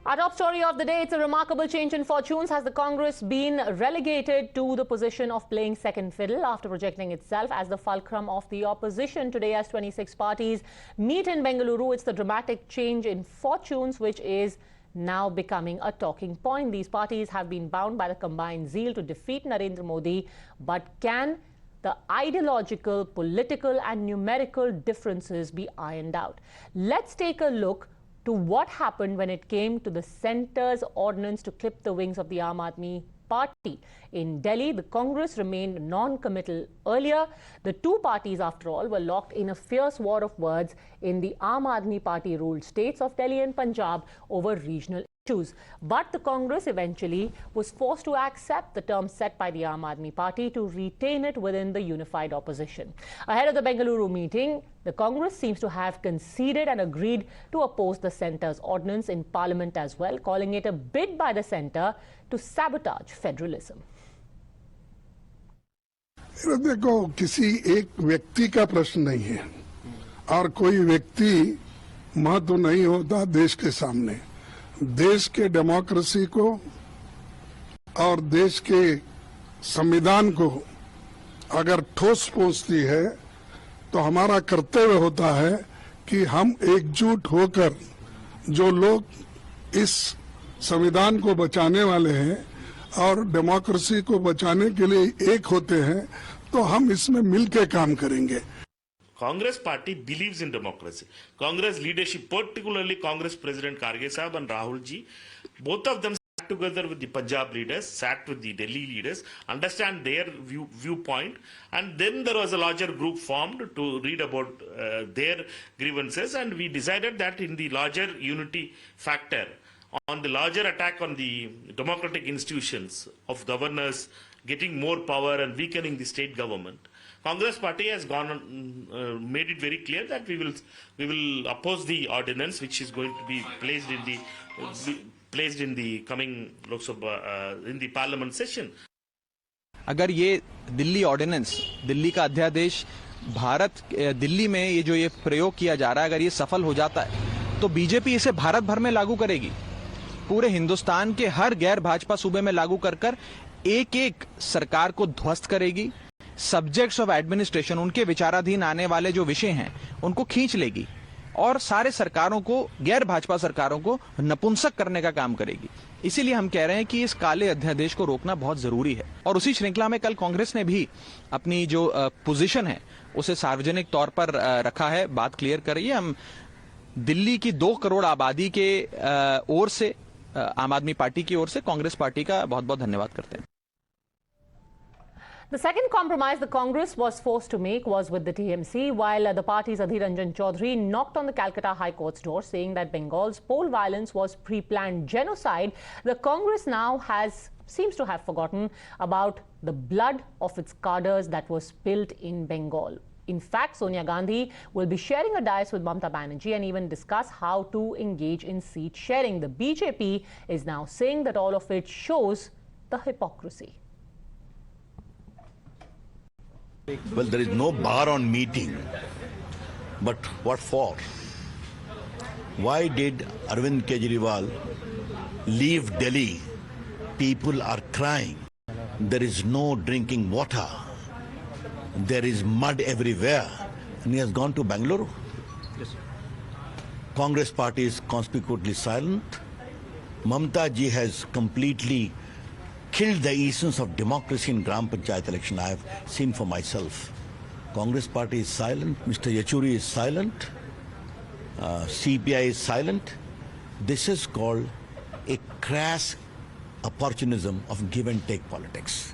Our top story of the day, it's a remarkable change in fortunes. Has the Congress been relegated to the position of playing second fiddle after projecting itself as the fulcrum of the opposition? Today, as 26 parties meet in Bengaluru, it's the dramatic change in fortunes which is now becoming a talking point. These parties have been bound by the combined zeal to defeat Narendra Modi, but can the ideological, political and numerical differences be ironed out? Let's take a look to what happened when it came to the centre's ordinance to clip the wings of the Aam Aadmi Party. In Delhi, the Congress remained non-committal earlier. The two parties, after all, were locked in a fierce war of words in the Aam Aadmi Party-ruled states of Delhi and Punjab over regional issues. But the Congress eventually was forced to accept the terms set by the Aam Aadmi Party to retain it within the unified opposition. Ahead of the Bengaluru meeting, the Congress seems to have conceded and agreed to oppose the centre's ordinance in Parliament as well, calling it a bid by the centre to sabotage federalism. देखो, किसी एक व्यक्ति का प्रश्न नहीं है और कोई व्यक्ति महत्व नहीं होता देश के सामने। देश के डेमोक्रेसी को और देश के संविधान को अगर ठोस पहुंचती है तो हमारा कर्तव्य होता है कि हम एकजुट होकर जो लोग इस संविधान को बचाने वाले हैं और डेमोक्रेसी को बचाने के लिए एक होते हैं, तो हम इसमें मिलकर काम करेंगे। Congress party believes in democracy. Congress leadership, particularly Congress President Karge Sahab and Rahul ji, both of them sat together with the Punjab leaders, sat with the Delhi leaders, understand their viewpoint, and then there was a larger group formed to read about their grievances, and we decided that in the larger unity factor, on the larger attack on the democratic institutions of governors getting more power and weakening the state government, Congress party has made it very clear that we will oppose the ordinance which is going to be placed in the coming Lok Sabha in the Parliament session. अगर ये Delhi ordinance, Delhi का अध्यादेश भारत दिल्ली में ये जो ये प्रयोग किया जा रहा है, अगर ये सफल हो जाता है तो बीजेपी इसे भारत भर में लागू करेगी, पूरे हिंदुस्तान के हर गैर भाजपा सूबे में लागू कर कर एक सरकार को ध्वस्त करेगी। सब्जेक्ट्स ऑफ एडमिनिस्ट्रेशन, उनके विचाराधीन आने वाले जो विषय हैं उनको खींच लेगी और सारे सरकारों को, गैर भाजपा सरकारों को नपुंसक करने का काम करेगी। इसीलिए हम कह रहे हैं कि इस काले अध्यादेश को रोकना बहुत जरूरी है। और उसी श्रृंखला में कल कांग्रेस ने भी अपनी जो पोजीशन है उसे सार्वजनिक तौर पर रखा है, बात क्लियर कर रही है। हम दिल्ली की 2 करोड़ आबादी के ओर से, आम आदमी पार्टी की ओर से कांग्रेस पार्टी का बहुत बहुत धन्यवाद करते हैं। The second compromise the Congress was forced to make was with the TMC, while the party's Adhir Ranjan Chaudhary knocked on the Calcutta High Court's door, saying that Bengal's poll violence was pre-planned genocide. The Congress now seems to have forgotten about the blood of its cadres that was spilled in Bengal. In fact, Sonia Gandhi will be sharing a dais with Mamata Banerjee and even discuss how to engage in seat sharing. The BJP is now saying that all of it shows the hypocrisy. Well, there is no bar on meeting, but what for? Why did Arvind Kejriwal leave Delhi? People are crying. There is no drinking water. There is mud everywhere. And he has gone to Bengaluru. Yes. Congress party is conspicuously silent. Mamata ji has completely killed the essence of democracy in Gram Panchayat election. I have seen for myself. Congress party is silent. Mr. Yechuri is silent. CPI is silent. This is called a crass opportunism of give and take politics.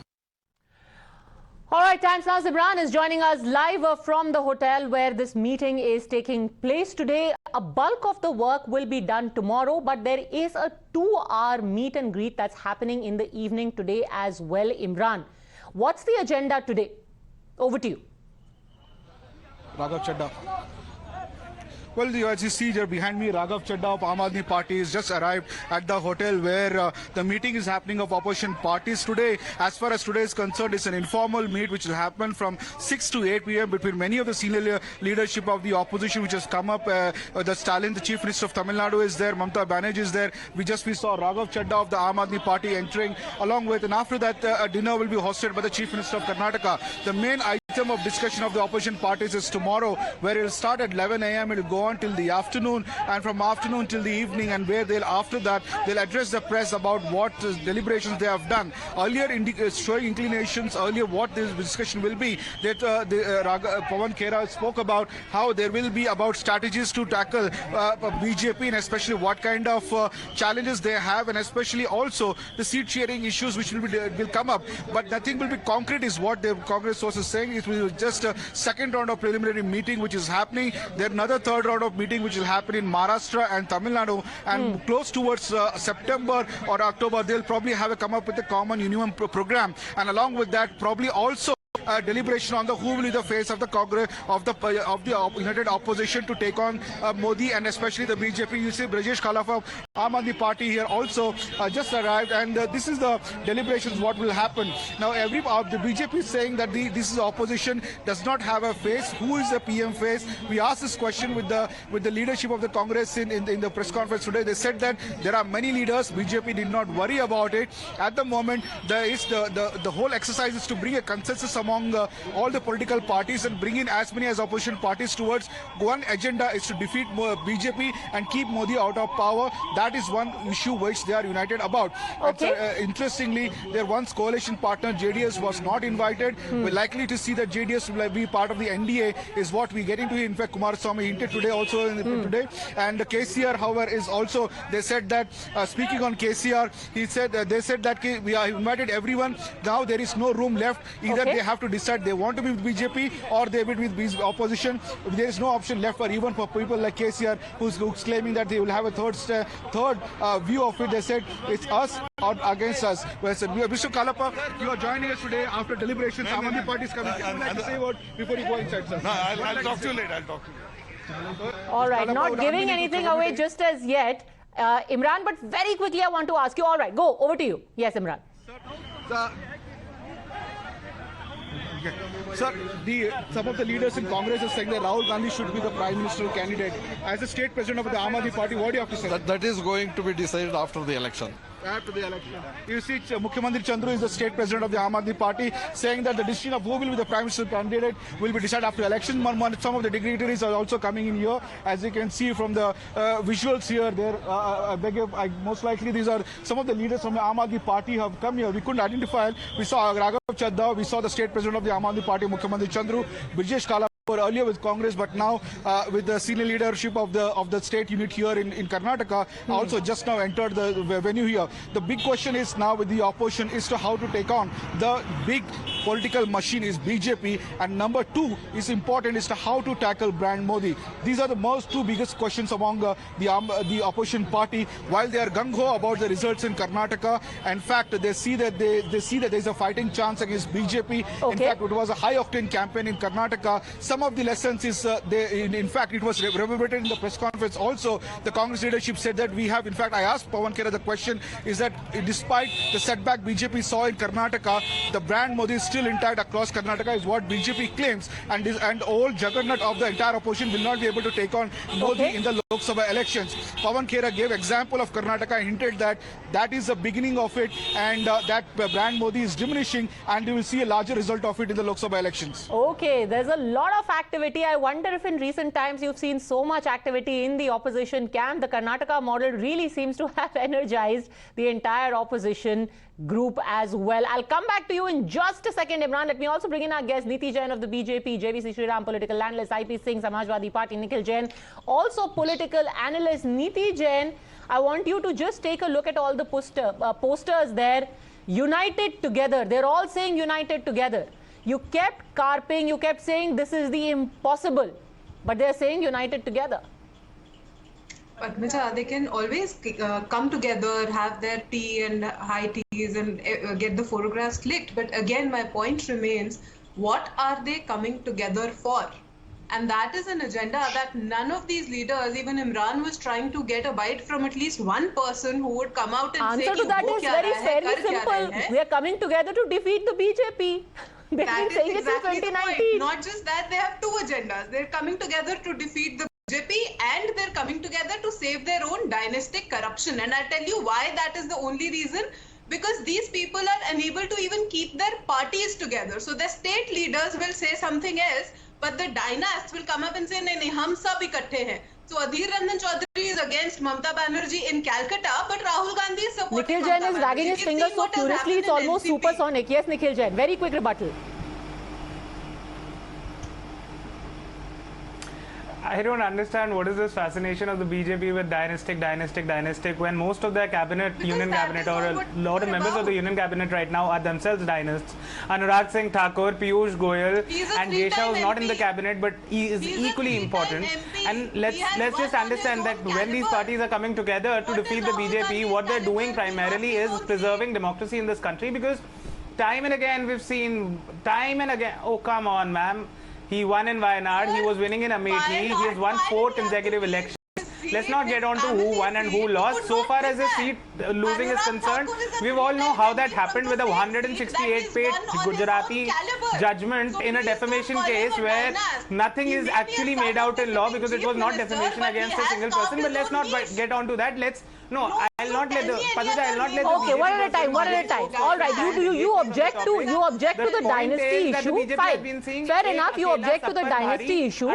All right, Times Now Zibran is joining us live from the hotel where this meeting is taking place today. A bulk of the work will be done tomorrow, but there is a 2-hour meet and greet that's happening in the evening today as well, Imran. What's the agenda today? Over to you. Raghav Chadda. Well, as you see here behind me, Raghav Chadda of Aam Admi Party has just arrived at the hotel where the meeting is happening of opposition parties today. As far as today is concerned, it's an informal meet which will happen from 6 to 8 p.m. between many of the senior leadership of the opposition which has come up. The Stalin, the Chief Minister of Tamil Nadu, is there. Mamata Banerjee is there. We saw Raghav Chadda of the Aam Admi Party entering along with, and after that a dinner will be hosted by the Chief Minister of Karnataka. The main item of discussion of the opposition parties is tomorrow, where it will start at 11 a.m. It will go on till the afternoon, and from afternoon till the evening, and where after that they'll address the press about what deliberations they have done. Earlier showing inclinations, what this discussion will be, that Pawan Khera spoke about how there will be about strategies to tackle BJP, and especially what kind of challenges they have, and especially also the seat sharing issues which will come up. But nothing will be concrete is what the Congress source is saying. It will be just a second round of preliminary meeting which is happening. Then another third round of meeting which will happen in Maharashtra and Tamil Nadu, and close towards September or October they'll probably come up with a common union program, and along with that probably also deliberation on who will be the face of the Congress of the united opposition to take on Modi and especially the BJP. You see Brajesh Khalaf of Aam Admi Party here also just arrived, and this is the deliberations what will happen. Now the BJP is saying that this is opposition does not have a face. Who is the PM face? We asked this question with the leadership of the Congress in the press conference today. They said that there are many leaders. BJP did not worry about it. At the moment, the whole exercise is to bring a consensus among all the political parties and bring in as many as opposition parties towards one agenda is to defeat BJP and keep Modi out of power. That is one issue which they are united about. Okay. Interestingly, their once coalition partner JDS was not invited. We're likely to see that JDS will be part of the NDA is what we're getting to. In fact, Kumaraswamy hinted today also today. And KCR, however, is also, they said that, speaking on KCR, they said that we have invited everyone. Now there is no room left. Either they have to decide they want to be with BJP or they will be with opposition. There is no option left for people like KCR who's claiming that they will have a third view of it. They said it's us or against us. Well, Mr. Kalapa, you are joining us today after deliberations. Aam Admi Party is coming. Would you like to say a word before you go inside, sir? No, I'll talk to you later. I'll talk to you. All right, not giving anything away just as yet, Imran, but very quickly I want to ask you. All right, go, over to you. Yes, Imran. Sir, some of the leaders in Congress are saying that Rahul Gandhi should be the Prime Minister candidate. As the state president of the Aam Admi Party, what do you have to say? That is going to be decided after the election. After the election. You see, Mukhyamantri Chandru is the state president of the Aam Admi Party, saying that the decision of who will be the Prime Minister candidate will be decided after the election. Some of the dignitaries are also coming in here. As you can see from the visuals here, most likely these are some of the leaders from the Aam Admi Party have come here. We couldn't identify. We saw Raghav Chadda, we saw the state president of the Aam Admi Party, Mukhyamantri Chandru, Brajesh Khalaf, earlier with Congress, but now with the senior leadership of the state unit here in Karnataka, also just now entered the venue here. The big question is now with the opposition is to how to take on the big political machine is BJP, and number two is important is to how to tackle brand Modi. These are the two biggest questions among the opposition party. While they are gung-ho about the results in Karnataka, in fact they see that there is a fighting chance against BJP. In fact, it was a high-octane campaign in Karnataka. Some of the lessons is, in fact, it was reverberated in the press conference also. The Congress leadership said that we have, in fact, I asked Pawan Khera the question, is that despite the setback BJP saw in Karnataka, the brand Modi is still intact across Karnataka is what BJP claims, and all juggernaut of the entire opposition will not be able to take on Modi in the Lok Sabha elections. Pawan Khera gave example of Karnataka and hinted that that is the beginning of it, and that brand Modi is diminishing, and we will see a larger result of it in the Lok Sabha elections. Okay, there's a lot of activity. I wonder if in recent times you've seen so much activity in the opposition camp. The Karnataka model really seems to have energized the entire opposition group as well. I'll come back to you in just a second, Imran. Let me also bring in our guest, Niti Jain of the BJP, JVC Shriram political analyst, IP Singh, Samajwadi Party, Nikhil Jain, also political analyst. Niti Jain, I want you to just take a look at all the posters there. United together. They're all saying united together. You kept carping, you kept saying this is the impossible, but they're saying united together. Padmaja, they can always come together, have their tea and high teas and get the photographs clicked. But again, my point remains, what are they coming together for? And that is an agenda that none of these leaders, even Imran, was trying to get a bite from at least one person who would come out and say, answer to that is very simple. We are coming together to defeat the BJP. They've been saying it since 2019. Not just that, they have two agendas. They're coming together to defeat the BJP and they're coming together to save their own dynastic corruption. And I'll tell you why that is the only reason. Because these people are unable to even keep their parties together. So the state leaders will say something else, but the dynasts will come up and say, nahi, hum sab ikatthe hain. So Adhir Ranjan Chaudhary is against Mamata Banerjee in Calcutta, but Rahul Gandhi is supporting Nikhil Jain is wagging his finger so furiously, it's almost supersonic. Yes, Nikhil Jain, very quick rebuttal. I don't understand what is this fascination of the BJP with dynastic, when most of their cabinet, union cabinet, or a lot of members of the union cabinet right now are themselves dynasts. Anurag Singh Thakur, Piyush Goyal, and Jesha is not in the cabinet, but he is equally important. And let's just understand that when these parties are coming together to defeat the BJP, what they're doing primarily is preserving democracy in this country, because time and again we've seen, oh come on ma'am, he won in Wayanad, he was winning in Amethi, he has won 4 consecutive elections. Let's not get on to who won and who lost. So far as the seat losing is concerned, we all know how that happened with a 168-page Gujarati judgment in a defamation case where nothing is actually made out in law because it was not defamation against a single person. But let's not get on to that. I'll not let the I'll not let the okay, one at a time. All right, you object to the dynasty issue. Fine. Fair enough, you object to the dynasty issue.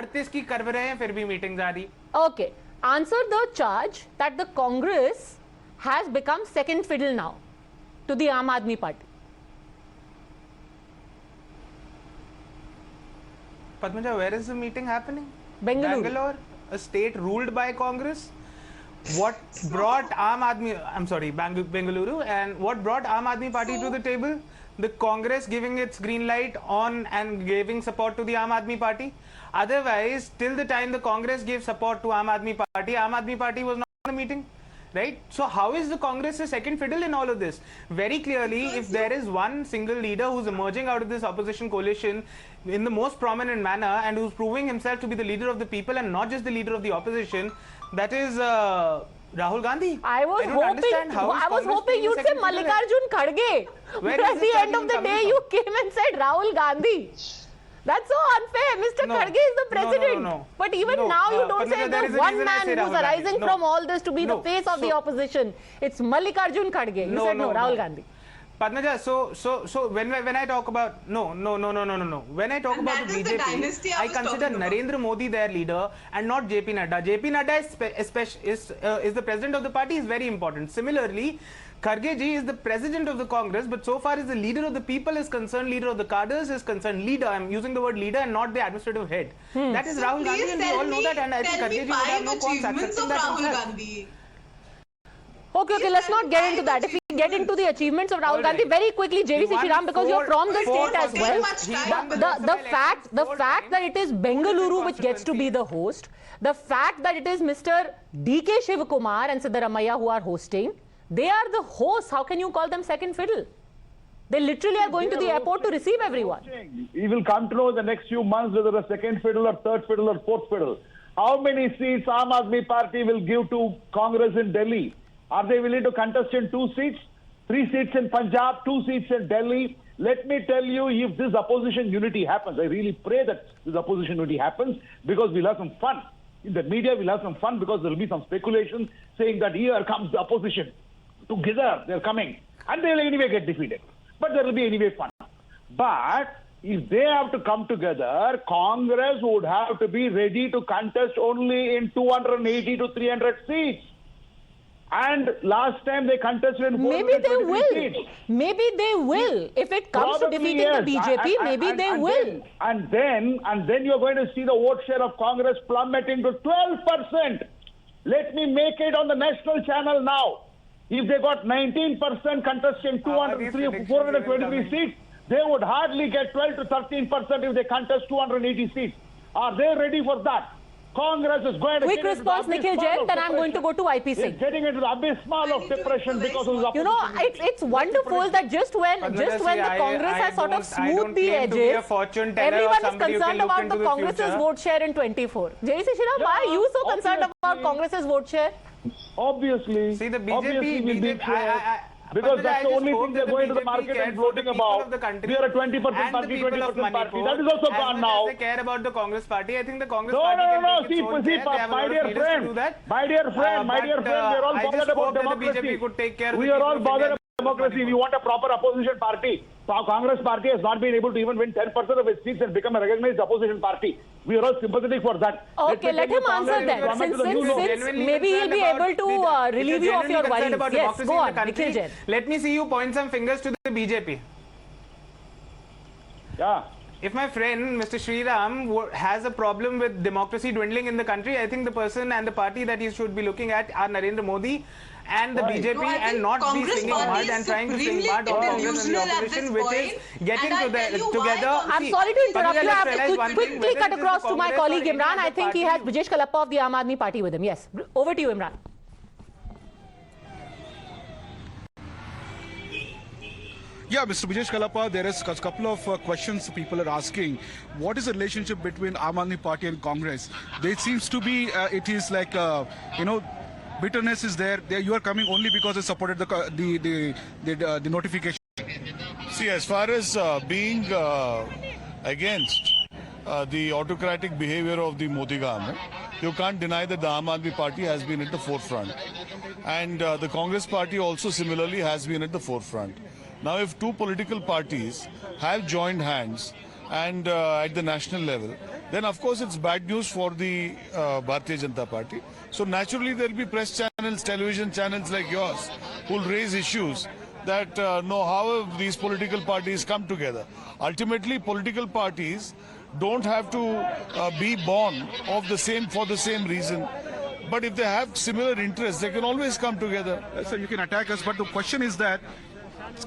Okay. Answer the charge that the Congress has become second fiddle now to the Aam Aadmi Party. Padmaja, where is the meeting happening? Bengaluru. Bangalore, a state ruled by Congress. What brought Bengaluru, and what brought Aam Aadmi Party to the table? The Congress giving its green light on and giving support to the Aam Aadmi Party. Otherwise, till the time the Congress gave support to Aam Aadmi Party was not in the meeting, right? So how is the Congress a second fiddle in all of this? Very clearly, if there is one single leader who's emerging out of this opposition coalition in the most prominent manner and who's proving himself to be the leader of the people and not just the leader of the opposition, that is Rahul Gandhi. I was hoping you'd say Mallikarjun Kharge. But at the end of the day, you came and said Rahul Gandhi. That's so unfair. Mr. Kharge is the president. But even now, you don't say there's one man who's arising from all this to be the face of the opposition. It's Mallikarjun Kharge. You said no, Rahul Gandhi. Padmaja, so when I talk about when I talk about the BJP, I consider Narendra Modi their leader and not JP Nadda. JP Nadda is the president of the party, is very important. Similarly, Kharge ji is the president of the Congress, but so far as the leader of the people is concerned, leader of the cadres is concerned, leader, I'm using the word leader and not the administrative head. That is Rahul Gandhi, and we all know that, and I think Kharge ji would have no qualms accepting that himself. Okay, let's not get into that. If we get into the achievements of Rahul Gandhi, very quickly, JVC Sriram, because you're from the state as well. The fact that it is Bengaluru which gets to be the host, the fact that it is Mr. DK Shivakumar and Siddaramaiah who are hosting, they are the hosts. How can you call them second fiddle? They literally are going to the airport to receive everyone. We will come to know in the next few months whether a second fiddle or third fiddle or fourth fiddle. How many seats Aam Aadmi Party will give to Congress in Delhi? Are they willing to contest in 2 seats? 3 seats in Punjab, 2 seats in Delhi? Let me tell you, if this opposition unity happens, I really pray that this opposition unity happens, because we'll have some fun. In the media, we'll have some fun because there will be some speculation saying that here comes the opposition. Together, they're coming. And they'll anyway get defeated. But there will be anyway fun. But if they have to come together, Congress would have to be ready to contest only in 280 to 300 seats. And last time they contested in 423 seats. Maybe they will. If it comes to defeating the BJP, maybe they will. And then you're going to see the vote share of Congress plummeting to 12%. Let me make it on the national channel now. If they got 19% contesting 423 seats, they would hardly get 12 to 13% if they contest 280 seats. Are they ready for that? Congress is going to Quick get response, into the Nikhil abyss Jain, then I'm going to go to IP It's Singh. getting into the abyss of depression because of his You know, opposition. it's wonderful that just when the Congress has sort of smoothed the edges, everyone is concerned about the Congress's vote share in 24. Jay Shishram, why are you so concerned about Congress's vote share? Obviously. See, the obviously we'll be BJP, because that's the only thing they're going to the market and floating about. We are a 20% party, 20% party. That is also gone now. They care about the Congress party. I think the Congress No, party no, can no, take its own care. They have a lot of leaders to do that. my dear friend, we're all I bothered just about hope that the democracy. BJP could take care of We the are people all of bothered India. about democracy. We want a proper opposition party. So our Congress party has not been able to even win 10% of its seats and become a recognized opposition party. We are all sympathetic for that. Okay, let him answer that. Since maybe he'll be able to relieve you of your worries. Yes, go on, Nikhil Jain. Let me see you point some fingers to the BJP. Yeah. If my friend Mr. Sriram has a problem with democracy dwindling in the country, I think the person and the party that he should be looking at are Narendra Modi and the BJP, No, and not be slinging mud and trying to sling mud on Congress and the opposition, which is getting together. I'm sorry to interrupt you. I have to quickly cut across to my colleague Imran. I think he has Brijesh Kalappa of the Aam Aadmi Party with him. Yes, over to you, Imran. Yeah, Mr. Brijesh Kalappa, there is a couple of questions people are asking. What is the relationship between Aam Aadmi Party and Congress? There seems to be, it is like, bitterness is there. You are coming only because they supported the notification. See, as far as being against the autocratic behavior of the Modi government, you can't deny that the Aam Aadmi Party has been at the forefront. And the Congress Party also similarly has been at the forefront. Now, if two political parties have joined hands and at the national level, then of course it's bad news for the Bharatiya Janata Party. So naturally there will be press channels, television channels like yours who will raise issues that know how have these political parties come together. Ultimately, political parties don't have to be born of the same for the same reason. But if they have similar interests, they can always come together. So you can attack us, but the question is that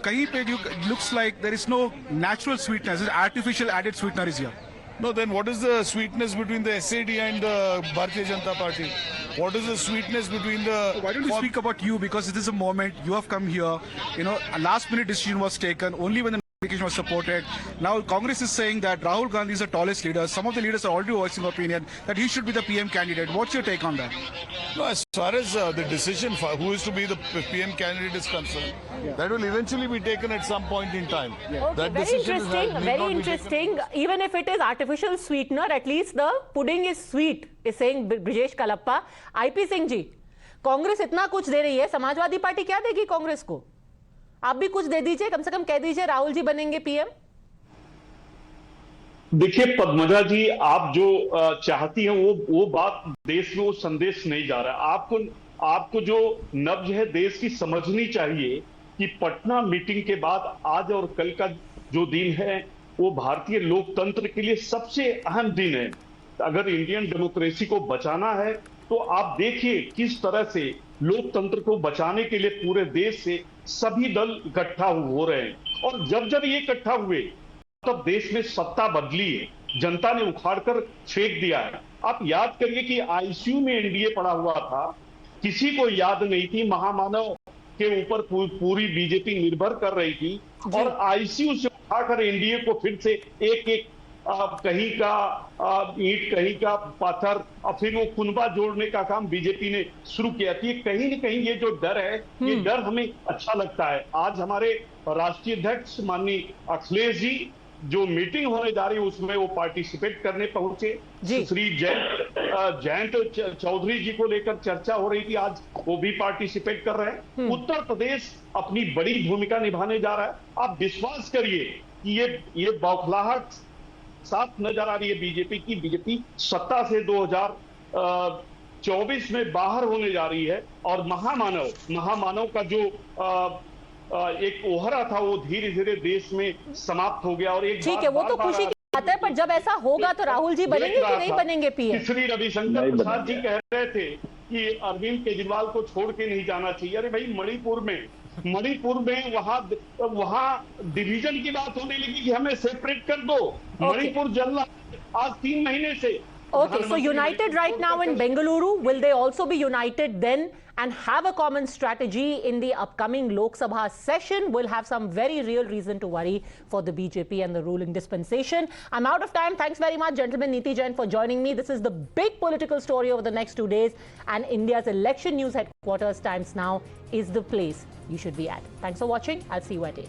kahin pe looks like there is no natural sweetness, artificial added sweetener is here. No, then what is the sweetness between the SAD and the Bharatiya Janata Party? What is the sweetness between the... Why don't we speak about you? Because it is a moment, you have come here, a last minute decision was taken only when the notification was supported. Now Congress is saying that Rahul Gandhi is the tallest leader. Some of the leaders are already voicing opinion that he should be the PM candidate. What's your take on that? No, as far as the decision for who is to be the PM candidate is concerned, that will eventually be taken at some point in time. Okay, that very interesting, very interesting. Even if it is artificial sweetener, at least the pudding is sweet, is saying Brijesh Kalappa. IP Singh ji, Congress इतना कुछ दे रही है, Samajwadi party क्या देगी कांग्रेस को? आप भी कुछ दे दीजिए, कम से कम कह दीजिए राहुल जी बनेंगे पीएम। देखिए पद्मजा जी, आप जो चाहती हैं वो बात देश में वो संदेश नहीं जा रहा है। आपको जो नब्ज है देश की समझनी चाहिए कि पटना मीटिंग के बाद आज और कल का जो दिन है वो भारतीय लोकतंत्र के लिए सबसे अहम दिन है। अगर इंडियन डेमोक्रेसी को बचाना है तो आप देखिए किस तरह से लोकतंत्र को बचाने के लिए पूरे देश से सभी दल इकट्ठा हो रहे हैं, और जब ये इकट्ठा हुए तब देश में सत्ता बदली है, जनता ने उखाड़कर फेंक दिया है। आप याद करिए कि आईसीयू में एनडीए पड़ा हुआ था, किसी को याद नहीं थी, महामानव के ऊपर पूरी बीजेपी निर्भर कर रही थी, और आईसीयू से उठाकर एनडीए को फिर से एक कहीं का ईंट कहीं का पत्थर और फिर वो कुनबा जोड़ने का काम बीजेपी ने शुरू किया थी। कहीं न कहीं ये जो डर है, ये डर हमें अच्छा लगता है। आज हमारे राष्ट्रीय अध्यक्ष माननीय अखिलेश जी जो मीटिंग होने जा रही है उसमें वो पार्टिसिपेट करने पहुंचे। श्री जयंत चौधरी जी को लेकर चर्चा हो रही थी, आज वो भी पार्टिसिपेट कर रहे हैं। उत्तर प्रदेश अपनी बड़ी भूमिका निभाने जा रहा है। आप विश्वास करिए कि ये बौखलाहट साफ नजर आ रही है बीजेपी की। बीजेपी सत्ता से 2024 में बाहर होने जा रही है, और महामानव का जो एक ओहरा था वो धीरे धीरे देश में समाप्त हो गया। और एक ठीक है, वो तो खुशी की बात है, पर जब ऐसा होगा तो राहुल जी बनेंगे कि नहीं बनेंगे पीएम? श्री रविशंकर प्रसाद जी कह रहे थे कि अरविंद केजरीवाल को छोड़ के नहीं जाना चाहिए। अरे भाई, मणिपुर में वहां डिवीजन की बात होने लगी कि हमें सेपरेट कर दो। मणिपुर जल रहा आज 3 महीने से, Okay, so united right now in Bengaluru, will they also be united then and have a common strategy in the upcoming Lok Sabha session? We'll have some very real reason to worry for the BJP and the ruling dispensation. I'm out of time. Thanks very much, gentlemen. Niti Jain for joining me. This is the big political story over the next 2 days, and India's election news headquarters, Times Now, is the place you should be at. Thanks for watching. I'll see you at 8.